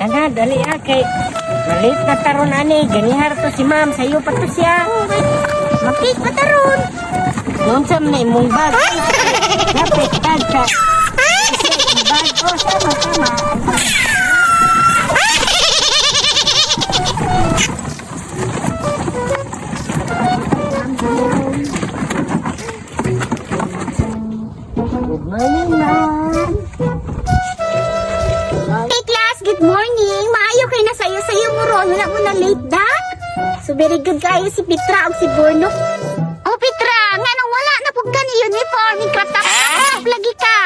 Kana, dali kay malit na taron ani. Ganihar to si ma'am, sayo pa to siya. Mapit pa taron. Noon sa mga imong bag. Napit tag sa bag. O, sama. Good morning, ma'am. Hey class, good morning. Maayo kayo na sayo mo ron. Wala mo na late da. So very good kayo si Petra o si Borno. Oh Petra, nga nung wala na po ka ni uniform. Ikratap lagi ka.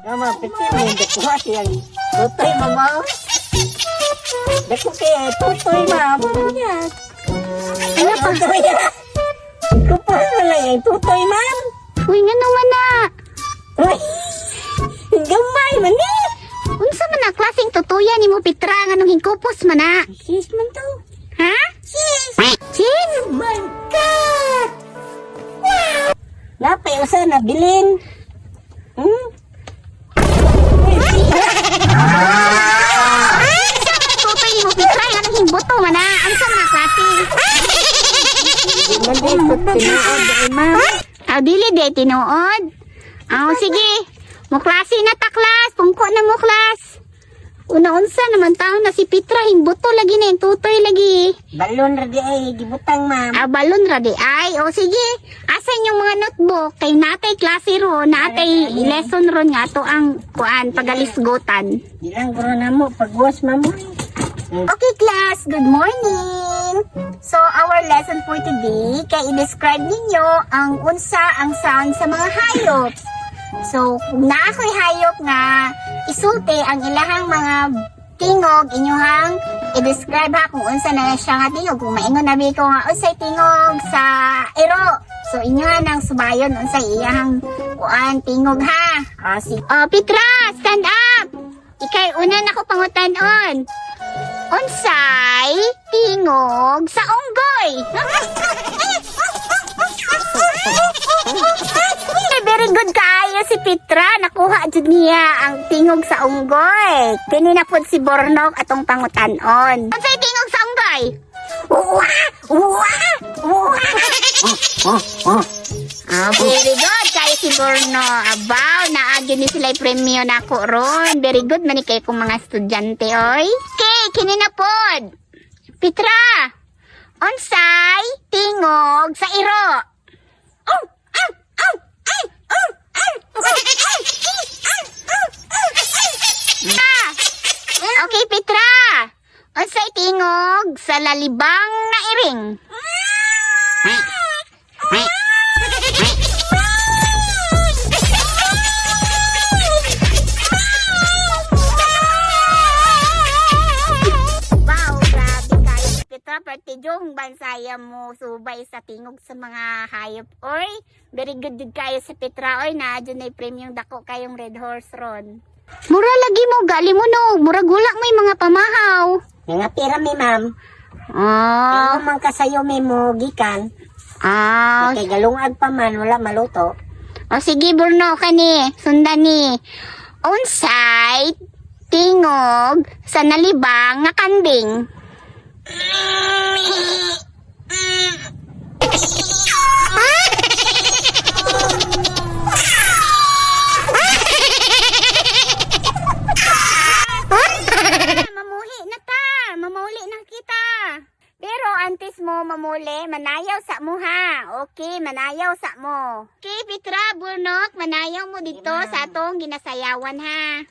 Mama, piti mo yung dakuha siyang tutoy, mama. Dako kaya tutoy, ma'am. Yan. Ano pa? Kupal mo lang yung tutoy, ma'am. Uy, nga naman na. Uy, gamay man eh. Unsa man na klaseng tutuyan ni mo Petra nga nung hingkupos man na? Sis man to. Ha? Sis. Sis? Oh my God. Wow. Napay usa na bilin. Tutoy ni mo Petra nga nung hingbuto man na. Unsa man na klase? Mandito tinuod ay ma'am. Dili de tinuod. Sige. Mo klase na ta class. Tungko na mo class. Una-unsa naman taon na si Petra hingbuto lagi na yung tutoy lagi. Balon ra di ay gibutang, ma'am. Balon ra di ay. Sige. Asan yung mga notebook? Kay natay klase ro, natay lesson ro nga to ang kuan pagalisgutan. Di lang guro na mo pagwas, ma'am. Okay class, good morning! So our lesson for today, kay i-describe ninyo ang unsa ang sound sa mga hayop. So kung naakoy hayop nga isulti ang ilahang mga tingog, inyuhang i-describe ha kung unsa na siya nga tingog. Kung maingon nabi ko nga unsay tingog sa iro. So inyuhan ang subayon unsay iyahang kuan tingog ha. Petra, stand up! Ikay una na ko pangutan-on. Unsay tingog sa unggoy? Very good kaayo si Petra. Nakuha jud niya ang tingog sa unggoy. Kini na pud si Bornok atong pangutan-on. Unsay tingog sa unggoy? Very good kayo si Borno. Abaw, naagyo ni sila premyo na ako ron. Very good man kay kong mga estudyante oy. Okay, kini na pod. Petra, unsay tingog sa iro? Okay, Petra. Unsay tingog sa lalibang na iring? Partidong bansaya mo subay sa tingog sa mga hayop. Oy, very good jud kayo sa Petra. Oy, na dyan ay premium dako kayong red horse ron. Mura lagi mo, gali mo no. Mura gulak may mga pamahaw. Nga pira mi, ma'am. Kaya man kasayo mi mo gikan. Kay galungag pa man, wala maluto. Sige, Burno, kani. Sundan ni. Unsay tingog sa nalibang nga kanding? Mamuli na kita. Pero antes mo mamuli, manayaw sa mo ha. Okay, manayaw sa mo. Okay, Petra, Burnok, manayaw mo dito sa atong ginasayawan ha.